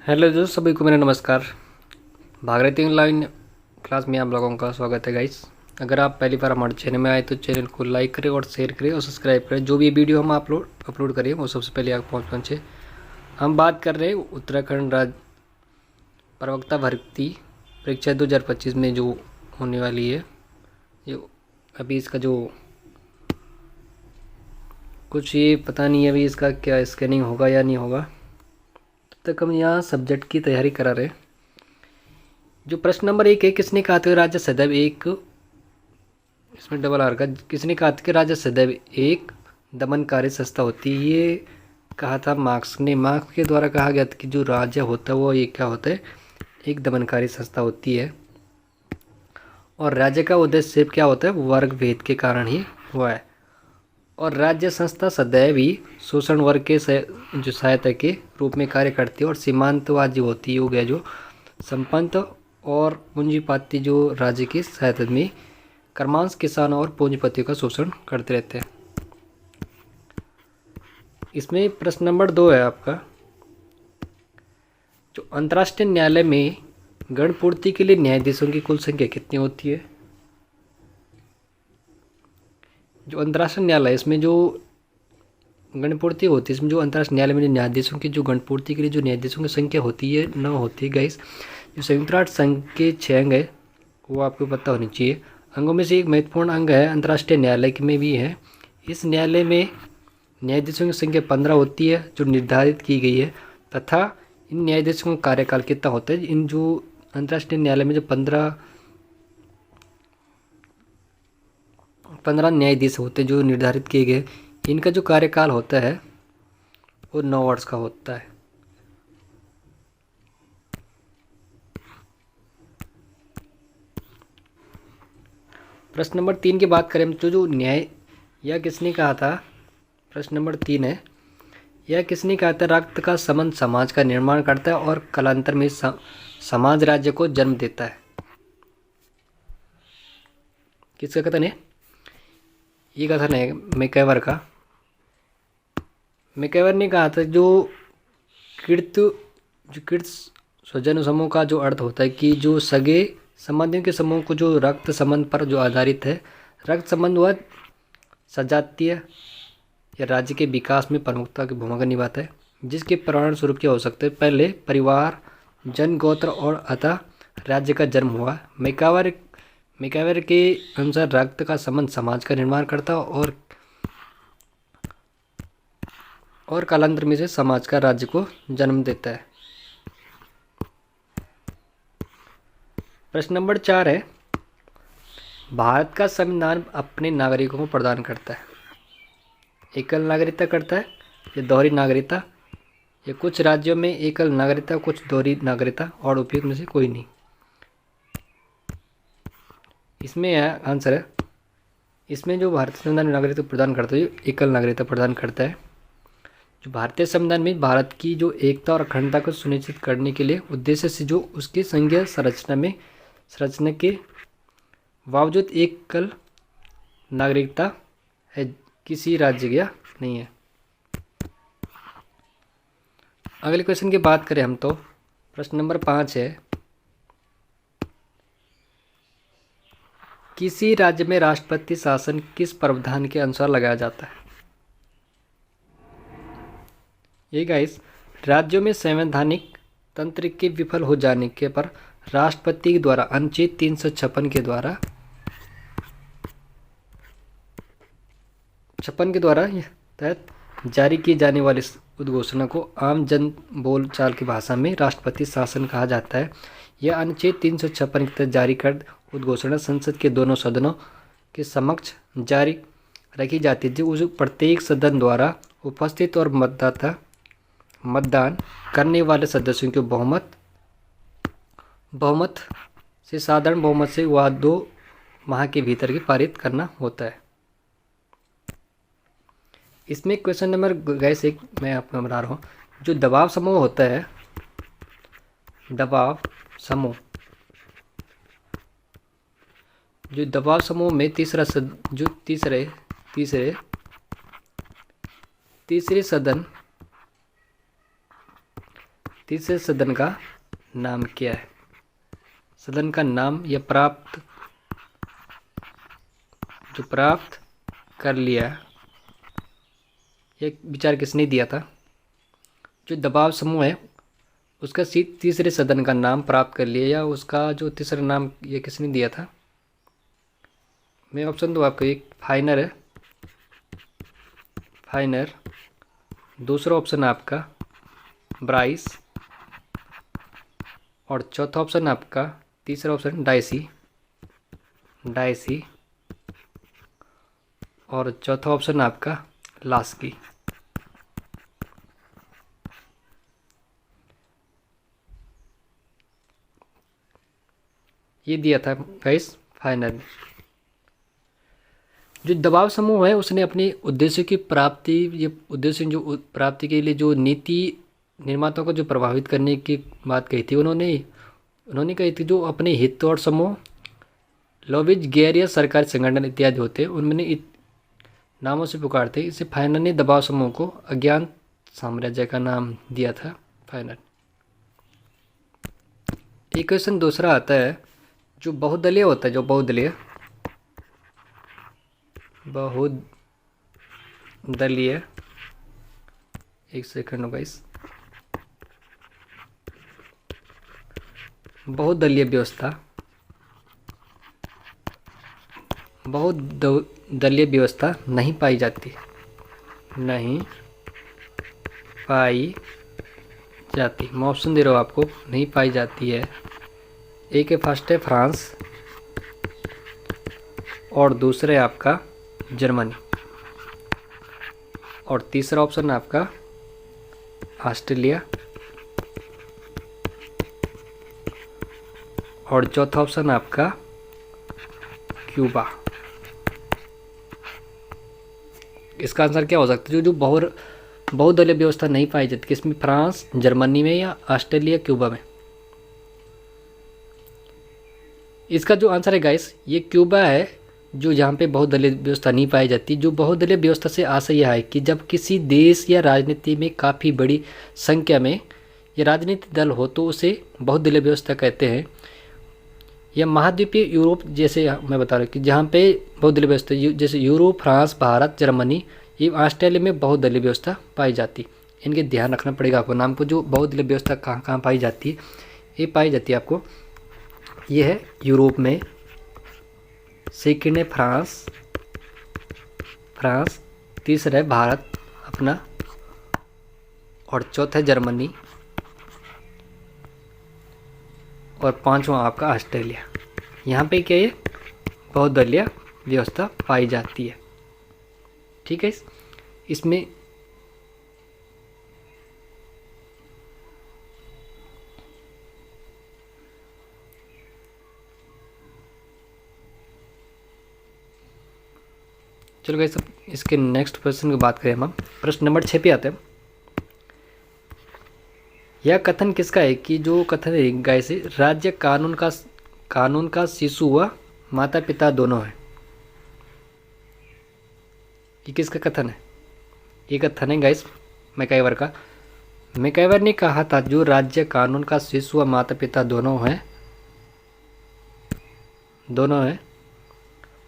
Hello दोस्तों, सभी को मेरा नमस्कार। भागीरथी ऑनलाइन क्लास में आप लोगों का स्वागत है गाइस। अगर आप पहली बार हमारे चैनल में आए तो चैनल को लाइक करें और शेयर करें और सब्सक्राइब करें। जो भी वीडियो हम अपलोड करें वो सबसे पहले आप पहुँचे। हम बात कर रहे हैं उत्तराखंड राज्य प्रवक्ता भर्ती परीक्षा 2025 में जो होने वाली है। जो अभी इसका जो कुछ ये पता नहीं है अभी इसका क्या स्कैनिंग होगा या नहीं होगा। तब तक हम यहाँ सब्जेक्ट की तैयारी करा रहे हैं। जो प्रश्न नंबर 1 है, किसने कहा था राज्य सदैव एक, इसमें डबल आर का, किसने कहा था कि राज्य सदैव एक दमनकारी संस्था होती है? ये कहा था मार्क्स ने। मार्क्स के द्वारा कहा गया था कि जो राज्य होता है वो ये क्या होता है, एक दमनकारी संस्था होती है। और राज्य का उद्देश्य क्या होता है, वर्ग भेद के कारण ही हुआ है। और राज्य संस्था सदैव ही शोषण वर्ग के जो सहायता के रूप में कार्य करती है और सीमांतवादी होती है। हो गया जो संपन्न और पूंजीपति जो राज्य की सहायता में कर्मांश किसानों और पूंजीपतियों का शोषण करते रहते हैं। इसमें प्रश्न नंबर 2 है आपका, जो अंतर्राष्ट्रीय न्यायालय में गणपूर्ति के लिए न्यायाधीशों की कुल संख्या कितनी होती है? जो अंतर्राष्ट्रीय न्यायालय इसमें जो गणपूर्ति होती है, इसमें जो अंतर्राष्ट्रीय न्यायालय में न्यायाधीशों की जो गणपूर्ति के लिए जो न्यायाधीशों की संख्या होती है 9 होती है गाइस। जो संयुक्त राष्ट्र संघ के 6 अंग है वो आपको पता होनी चाहिए। अंगों में से एक महत्वपूर्ण अंग है अंतर्राष्ट्रीय न्यायालय में भी है। इस न्यायालय में न्यायाधीशों की संख्या 15 होती है जो निर्धारित की गई है, तथा इन न्यायाधीशों का कार्यकाल कितना होता है? इन जो अंतर्राष्ट्रीय न्यायालय में जो 15 न्यायाधीश होते हैं जो निर्धारित किए गए, इनका जो कार्यकाल होता है वो 9 वर्ष का होता है। प्रश्न नंबर 3 की बात करें तो जो न्याय, यह किसने कहा था? प्रश्न नंबर 3 है, यह किसने कहा था रक्त का संबंध समाज का निर्माण करता है और कालांतर में समाज राज्य को जन्म देता है? किसका कथन है? ये कथन है मैकइवर का। मैकइवर ने कहा था जो कृत स्वजन समूह का जो अर्थ होता है कि जो सगे संबंधियों के समूह को जो रक्त संबंध पर जो आधारित है। रक्त संबंध वह सजातीय या राज्य के विकास में प्रमुखता की भूमिका निभाता है, जिसके परिणाम स्वरूप क्या हो सकते हैं? पहले परिवार, जन, गोत्र और अतः राज्य का जन्म हुआ। मैकइवर के अनुसार रक्त का संबंध समाज का निर्माण करता है और कालांतर में से समाज का राज्य को जन्म देता है। प्रश्न नंबर 4 है, भारत का संविधान अपने नागरिकों को प्रदान करता है, एकल नागरिकता करता है या दोहरी नागरिकता, या कुछ राज्यों में एकल नागरिकता कुछ दोहरी नागरिकता और उपयुक्त में से कोई नहीं? इसमें आंसर है, इसमें जो भारतीय संविधान नागरिकता प्रदान करता है एकल नागरिकता प्रदान करता है। जो भारतीय संविधान में भारत की जो एकता और अखंडता को सुनिश्चित करने के लिए उद्देश्य से जो उसकी संघीय संरचना के बावजूद एकल नागरिकता है, किसी राज्य का नहीं है। अगले क्वेश्चन की बात करें हम तो प्रश्न नंबर 5 है, किसी राज्य में राष्ट्रपति शासन किस प्रावधान के अनुसार लगाया जाता है? ये गाइस, राज्यों में संवैधानिक तंत्र के विफल हो जाने के पर राष्ट्रपति के द्वारा अनुच्छेद 356 के द्वारा तहत जारी की जाने वाली उद्घोषणा को आम जन बोल चाल की भाषा में राष्ट्रपति शासन कहा जाता है। यह अनुच्छेद 356 के तहत जारी कर उद्घोषणा संसद के दोनों सदनों के समक्ष जारी रखी जाती है, जो उस प्रत्येक सदन द्वारा उपस्थित और मतदान करने वाले सदस्यों के बहुमत से साधारण बहुमत से वह 2 माह के भीतर के पारित करना होता है। इसमें क्वेश्चन नंबर गैस एक मैं आपको बता रहा हूँ, जो दबाव समूह होता है, दबाव समूह में तीसरे सदन तीसरे सदन का नाम क्या है? सदन का नाम या जो प्राप्त कर लिया, ये विचार किसने दिया था? जो दबाव समूह है उसका तीसरे सदन का नाम प्राप्त कर लिया, या उसका जो तीसरा नाम ये किसने दिया था? मैं ऑप्शन दूँ आपको, एक फाइनर है, फाइनर। दूसरा ऑप्शन आपका ब्राइस, और चौथा ऑप्शन आपका, तीसरा ऑप्शन डाइसी, और चौथा ऑप्शन आपका लास्की। ये दिया था गाइस फाइनल में। जो दबाव समूह है उसने अपने उद्देश्य की प्राप्ति, ये उद्देश्य जो प्राप्ति के लिए जो नीति निर्माताओं को जो प्रभावित करने की बात कही थी, उन्होंने कही थी जो अपने हित और समूह, लॉबिज, गैर या सरकारी संगठन इत्यादि होते हैं, उनमें नामों से पुकारते। इसे फाइनल ने दबाव समूह को अज्ञात साम्राज्य का नाम दिया था, फाइनल। एक क्वेश्चन दूसरा आता है, जो बहुदलीय होता है, जो बहुदलीय एक सेकंड होगा इस बहुदलीय व्यवस्था नहीं पाई जाती, मैं ऑप्शन दे रहा हूँ आपको, नहीं पाई जाती है। एक है, फर्स्ट है फ्रांस, और दूसरा है आपका जर्मनी, और तीसरा ऑप्शन आपका ऑस्ट्रेलिया, और चौथा ऑप्शन आपका क्यूबा। इसका आंसर क्या हो सकता है? जो बहुदलीय व्यवस्था नहीं पाई जाती, किसमें? फ्रांस, जर्मनी में, या ऑस्ट्रेलिया, क्यूबा में। इसका जो आंसर है गाइस, ये क्यूबा है, जो जहाँ पे बहुदलीय व्यवस्था नहीं पाई जाती। जो बहुदलीय व्यवस्था से आशय यह है कि जब किसी देश या राजनीति में काफ़ी बड़ी संख्या में ये राजनीतिक दल हो तो उसे बहुदलीय व्यवस्था कहते हैं। यह महाद्वीपीय यूरोप, जैसे मैं बता रहा हूँ कि जहाँ पे बहुदलीय व्यवस्था, जैसे यूरोप, फ्रांस, भारत, जर्मनी, ये ऑस्ट्रेलिया में बहुदलीय व्यवस्था पाई जाती। इनके ध्यान रखना पड़ेगा आपको नाम को। जो बहुदलीय व्यवस्था कहाँ कहाँ पाई जाती है, ये पाई जाती है आपको, ये है यूरोप में, सेकेंड है फ्रांस, तीसरा है भारत अपना, और चौथा है जर्मनी, और पांचवा आपका ऑस्ट्रेलिया। यहाँ पे क्या है? बहुदलीय व्यवस्था पाई जाती है। ठीक है, इसमें चलो गाइस, सब इसके नेक्स्ट प्रश्न की बात करें हम। प्रश्न नंबर 6 पे आते हैं। यह कथन किसका है कि जो कथन है गाइस, राज्य कानून का शिशु व माता पिता दोनों है। ये किसका कथन है? ये कथन है गाइस मैकाइवर का। मैकाइवर ने कहा था जो राज्य कानून का शिशु व माता पिता दोनों है।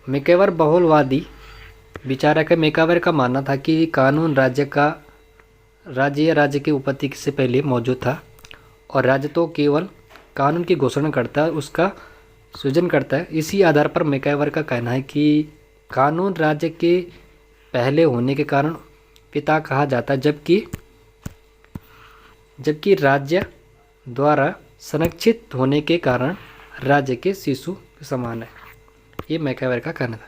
मैकाइवर बहुलवादी विचारक है। मैकाइवर का मानना था कि कानून राज्य या राज्य की उत्पत्ति से पहले मौजूद था, और राज्य तो केवल कानून की घोषणा करता है, उसका सृजन करता है। इसी आधार पर मैकाइवर का कहना है कि कानून राज्य के पहले होने के कारण पिता कहा जाता है, जबकि राज्य द्वारा संरक्षित होने के कारण राज्य के शिशु के समान है। ये मैकाइवर का कहना था।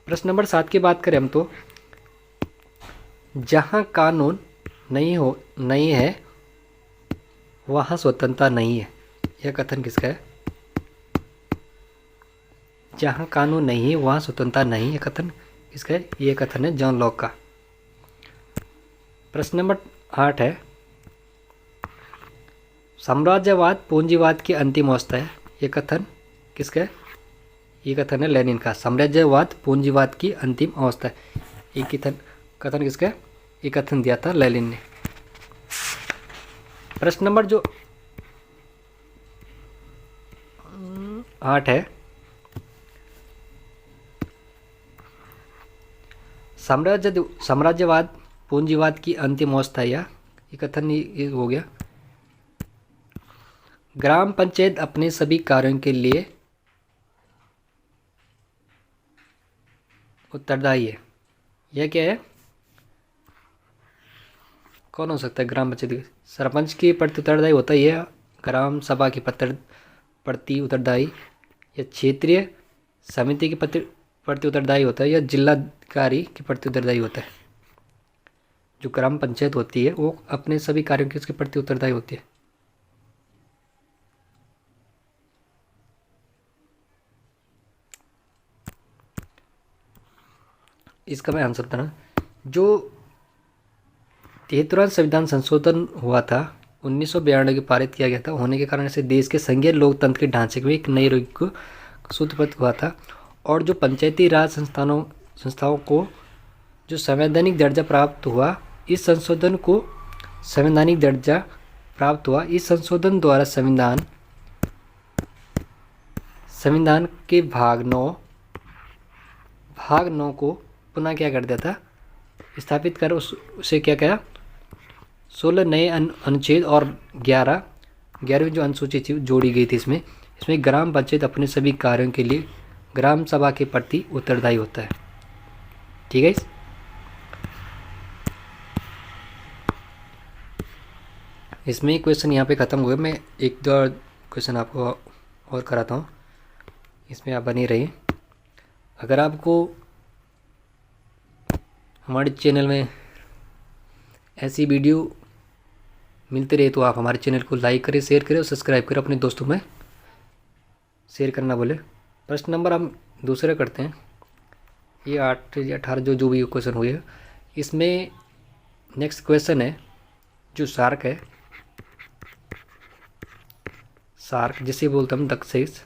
प्रश्न नंबर 7 की बात करें हम तो, जहाँ कानून नहीं है वहाँ स्वतंत्रता नहीं है। यह कथन किसका है? जहाँ कानून नहीं है वहाँ स्वतंत्रता नहीं है, कथन किसका है? यह कथन है जॉन लॉक का। प्रश्न नंबर 8 है, साम्राज्यवाद पूंजीवाद की अंतिम अवस्था है। यह कथन किसका है? ये कथन है लेनिन का। साम्राज्यवाद पूंजीवाद की अंतिम अवस्था है। ये कथन किसका है? ये कथन दिया था लेनिन ने। प्रश्न नंबर जो 8 है, साम्राज्यवाद पूंजीवाद की अंतिम अवस्था, या ये कथन ये हो गया। ग्राम पंचायत अपने सभी कार्यों के लिए उत्तरदायी है, यह क्या है? कौन हो सकता है ग्राम पंचायत? सरपंच के प्रति उत्तरदायी होता है, या ग्राम सभा के प्रति उत्तरदायी, या क्षेत्रीय समिति के प्रति उत्तरदायी होता है, या जिलाधिकारी के प्रति उत्तरदायी होता है? जो ग्राम पंचायत होती है वो अपने सभी कार्यों के उसके प्रति उत्तरदायी होती है। इसका मैं आंसर था ना, जो 73वां संविधान संशोधन हुआ था 1992 के पारित किया गया था, होने के कारण से देश के संघीय लोकतंत्र के ढांचे में एक नई रुख को सूत्रबद्ध हुआ था। और जो पंचायती राज संस्थाओं को जो संवैधानिक दर्जा प्राप्त हुआ, इस संशोधन को संवैधानिक दर्जा प्राप्त हुआ। इस संशोधन द्वारा संविधान के भाग 9 को पुनः क्या कर दिया था, स्थापित कर उसे क्या कहा, 16 नए अनुच्छेद और 11वीं जो अनुसूची थी जोड़ी गई थी। इसमें ग्राम पंचायत अपने सभी कार्यों के लिए ग्राम सभा के प्रति उत्तरदायी होता है। ठीक है। इसमें क्वेश्चन यहाँ पे ख़त्म हुए। मैं एक दो क्वेश्चन आपको और कराता हूँ, इसमें आप बने रहिए। अगर आपको हमारे चैनल में ऐसी वीडियो मिलती रहे तो आप हमारे चैनल को लाइक करें, शेयर करें और सब्सक्राइब करें, अपने दोस्तों में शेयर करना बोले। प्रश्न नंबर हम दूसरा करते हैं। ये 8 या 18 जो भी क्वेश्चन हुए हैं, इसमें नेक्स्ट क्वेश्चन है जो शार्क है, शार्क जिसे बोलते हम दक्षिश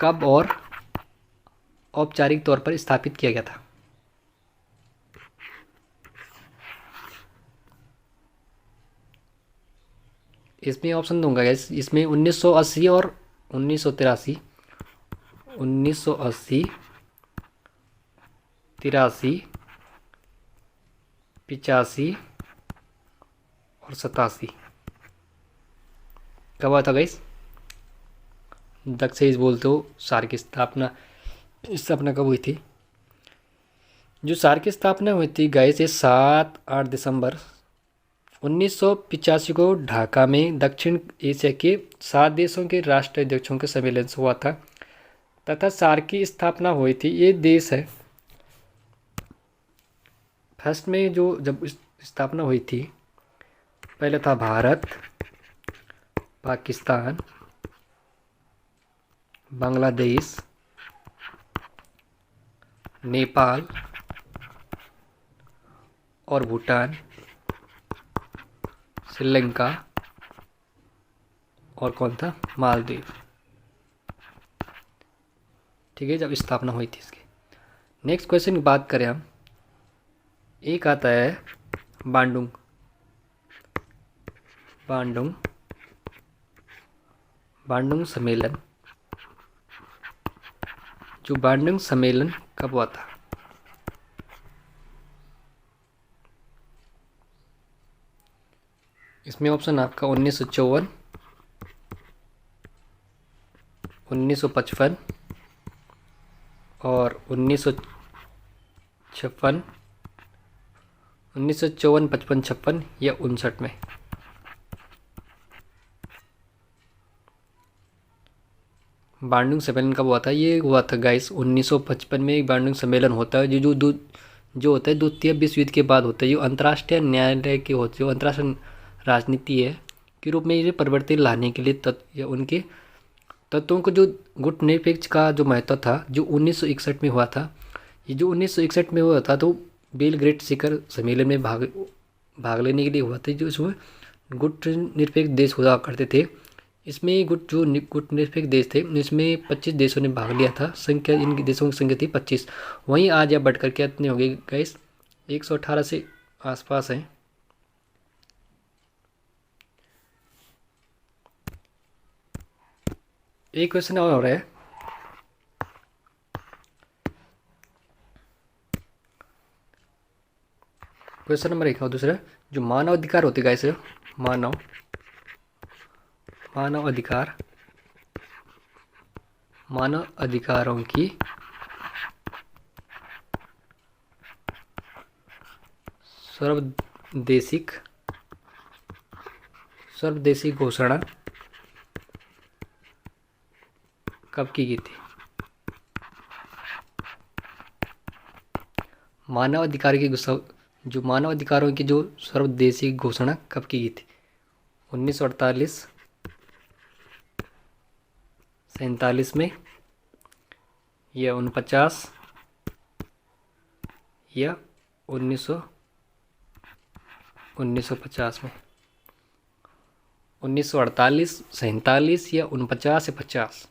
कब और औपचारिक तौर पर स्थापित किया गया था? इसमें ऑप्शन दूंगा गैस, इसमें 1980 और 1983, 1980, 83, 85 और 87 कब हुआ था गैस? दक्षिश बोलते हो शार्क की स्थापना कब हुई थी? जो शार्क की स्थापना हुई थी गैस, ये 7-8 दिसंबर 1985 को ढाका में दक्षिण एशिया के 7 देशों के राष्ट्राध्यक्षों के सम्मेलन से हुआ था तथा शार्क की स्थापना हुई थी। ये देश है फर्स्ट में जो जब स्थापना हुई थी, पहले था भारत, पाकिस्तान, बांग्लादेश, नेपाल और भूटान, श्रीलंका और कौन था, मालदीव। ठीक है, जब स्थापना हुई थी इसकी। नेक्स्ट क्वेश्चन की बात करें हम, एक आता है बांडुंग सम्मेलन। जो बांडुंग सम्मेलन कब हुआ था? इसमें ऑप्शन आपका 1954, 1955 और 1956, 1954, 55, 56 या 59 में। बांडुंग सम्मेलन कब हुआ था? ये हुआ था गाइस 1955 में। एक बांडुंग सम्मेलन होता है जो होता है द्वितीय विश्व युद्ध के बाद होता है। जो अंतर्राष्ट्रीय न्यायालय के होते हैं, अंतर्राष्ट्रीय राजनीति है के रूप में ये परिवर्तन लाने के लिए तत्व या उनके तत्वों को जो गुटनिरपेक्ष का जो महत्व था, जो 1961 में हुआ था। ये जो 1961 में हुआ था तो बेलग्रेड शिखर सम्मेलन में भाग लेने के लिए हुआ था, जो इसमें गुटनिरपेक्ष देश हुआ करते थे। इसमें गुटनिरपेक्ष देश थे, इसमें 25 देशों ने भाग लिया था। संख्या इन देशों की संख्या थी 25। वहीं आज या बढ़कर क्या इतने हो गए गाइस, 118 से आसपास हैं। एक क्वेश्चन और हो रहा है। क्वेश्चन नंबर 1 और दूसरा, जो मानव अधिकार होते गाइस, मानव अधिकार, मानव अधिकारों की सर्वदेशिक घोषणा कब की गई थी? जो मानव अधिकारों की जो सर्वदेशिक घोषणा कब की गई थी? 1948, 47 में, या 49, या 1950 में? 1948, 47 या 49 या 50?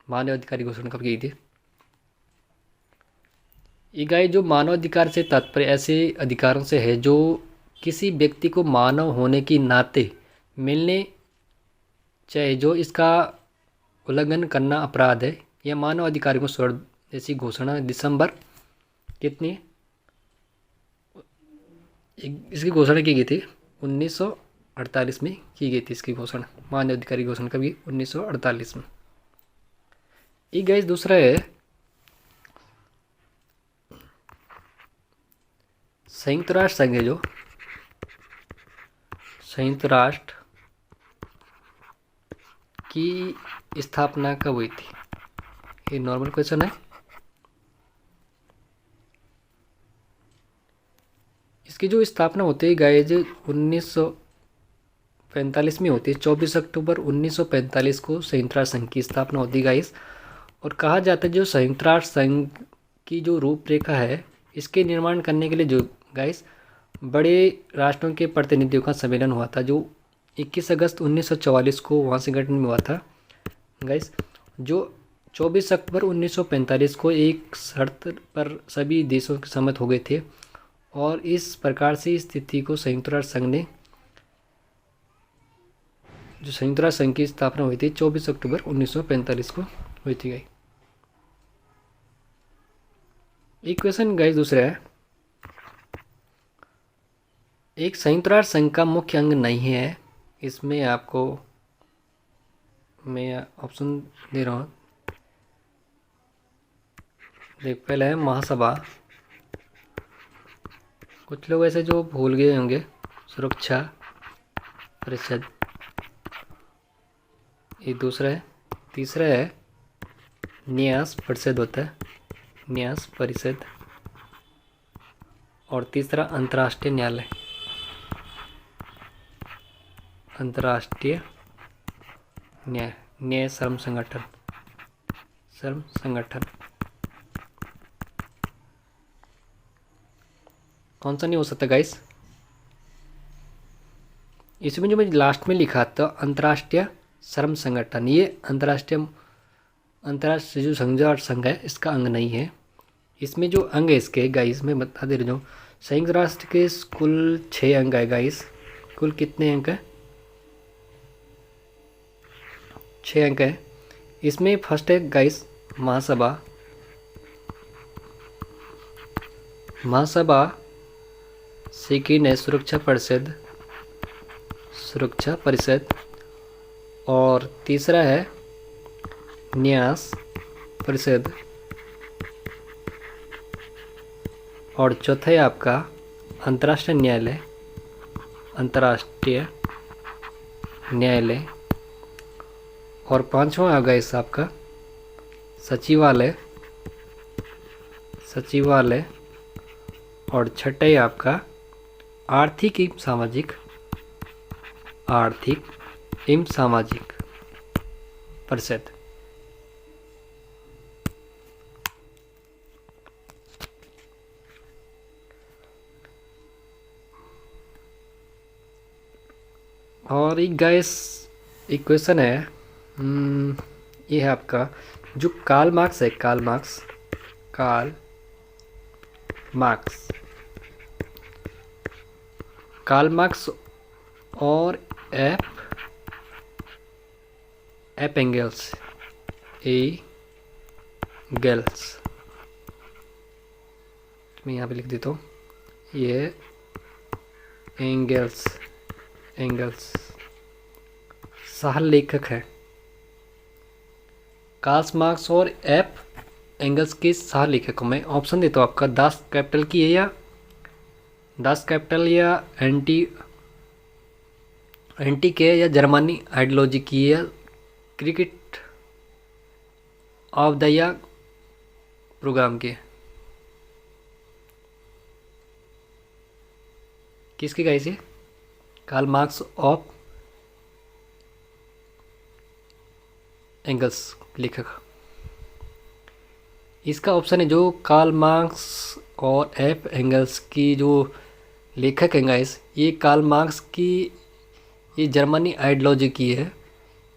मानव अधिकार की घोषणा कब की गई थी? ये गाय जो मानव अधिकार से तात्पर्य ऐसे अधिकारों से है जो किसी व्यक्ति को मानव होने की नाते मिलने, चाहे जो इसका उल्लंघन करना अपराध है। यह मानव अधिकार को स्वदेशी घोषणा दिसंबर कितनी, इसकी घोषणा की गई थी 1948 में की गई थी। इसकी घोषणा, मानव अधिकार की घोषणा कभी 1948 में। ये गाइस दूसरा है, संयुक्त राष्ट्र संघ है जो संयुक्त राष्ट्र की स्थापना कब हुई थी? ये नॉर्मल क्वेश्चन है। इसकी जो स्थापना होती है गाइज 1945 में होती है। 24 अक्टूबर 1945 को संयुक्त राष्ट्र संघ की स्थापना होती है गाइज। और कहा जाता है जो संयुक्त राष्ट्र संघ की जो रूपरेखा है, इसके निर्माण करने के लिए जो गाइस बड़े राष्ट्रों के प्रतिनिधियों का सम्मेलन हुआ था, जो 21 अगस्त 1944 को वाशिंगटन में हुआ था गाइस। जो 24 अक्टूबर 1945 को एक शर्त पर सभी देशों के सहमत हो गए थे, और इस प्रकार से इस तिथि को संयुक्त राष्ट्र संघ ने, जो संयुक्त राष्ट्र संघ की स्थापना हुई थी 24 अक्टूबर 1945 को हुई थी गाइस। एक क्वेश्चन गाइस दूसरा है, एक संयुक्त राष्ट्र संघ का मुख्य अंग नहीं है। इसमें आपको मैं ऑप्शन दे रहा हूँ। देख, पहले है महासभा, कुछ लोग ऐसे जो भूल गए होंगे, सुरक्षा परिषद, ये दूसरा है। तीसरा है न्यास परिषद होता है, न्यास परिषद। और तीसरा अंतर्राष्ट्रीय न्यायालय, अंतर्राष्ट्रीय न्याय श्रम संगठन, कौन सा नहीं हो सकता गाइस? इसमें जो मैंने लास्ट में लिखा था अंतर्राष्ट्रीय श्रम संगठन, ये अंतर्राष्ट्रीय जो संघ है इसका अंग नहीं है। इसमें जो अंग है इसके गाइस मैं बता दे रहा हूँ। संयुक्त राष्ट्र के कुल 6 अंग है गाइस। कुल कितने अंक है? 6 अंक है। इसमें फर्स्ट है गाइस महासभा, सेकेंड है सुरक्षा परिषद, और तीसरा है न्यास परिषद, और चौथा है आपका अंतर्राष्ट्रीय न्यायालय, और पांचवा आ गया इस आपका सचिवालय, और छठा है आपका आर्थिक एवं सामाजिक परिषद। और एक गाइस एक क्वेश्चन है, ये है आपका जो कार्ल मार्क्स है, कार्ल मार्क्स और एफ एंगल्स मैं यहाँ पे लिख देता हूँ, ये एंगल्स सह लेखक है। कार्ल मार्क्स और एफ एंगल्स के सह लेखक को मैं ऑप्शन देता हूँ आपका, दास कैपिटल की है या दास कैपिटल या एंटी के या जर्मनी आइडियोलॉजी की है, क्रिकेट ऑफ द या प्रोग्राम के, किसकी गाई से? कार्ल मार्क्स ऑफ एंगल्स लेखक। इसका ऑप्शन है जो कार्ल मार्क्स और एफ एंगल्स की जो लेखक हैं गाइस, ये कार्ल मार्क्स की ये जर्मनी आइडियोलॉजी की है।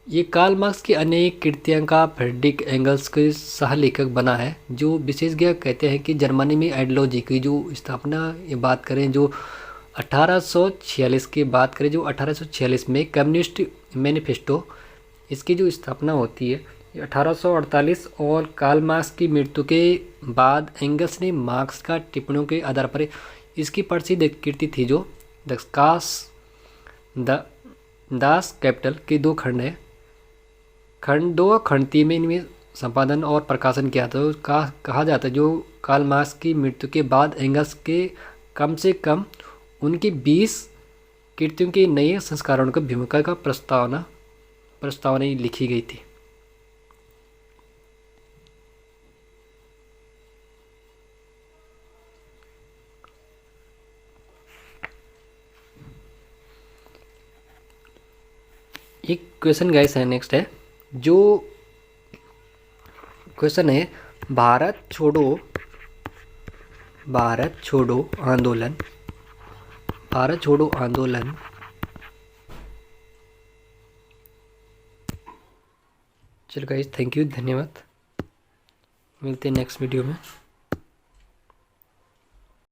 ये कार्ल मार्क्स की अनेक कृतियों का फ्रेडरिक एंगल्स के सह लेखक बना है। जो विशेषज्ञ कहते हैं कि जर्मनी में आइडियोलॉजी की जो स्थापना, ये बात करें जो 1846 की बात करें, जो 1846 में कम्युनिस्ट मैनिफेस्टो इसकी जो स्थापना होती है 1848, और कार्ल मार्क्स की मृत्यु के बाद एंगल्स ने मार्क्स का टिप्पणियों के आधार पर इसकी प्रसिद्ध कृति थी जो दास कैपिटल के 2 खंड है, दो खंड 3 में इनमें संपादन और प्रकाशन किया था। कहा जाता है जो कार्ल मार्क्स की मृत्यु के बाद एंगल्स के कम से कम उनकी 20 कृतियों के नए संस्करणों की भूमिका का प्रस्तावना लिखी गई थी। एक क्वेश्चन गाइस है, नेक्स्ट है जो क्वेश्चन है, भारत छोड़ो आंदोलन चलो गाइस, थैंक यू, धन्यवाद, मिलते हैं नेक्स्ट वीडियो में।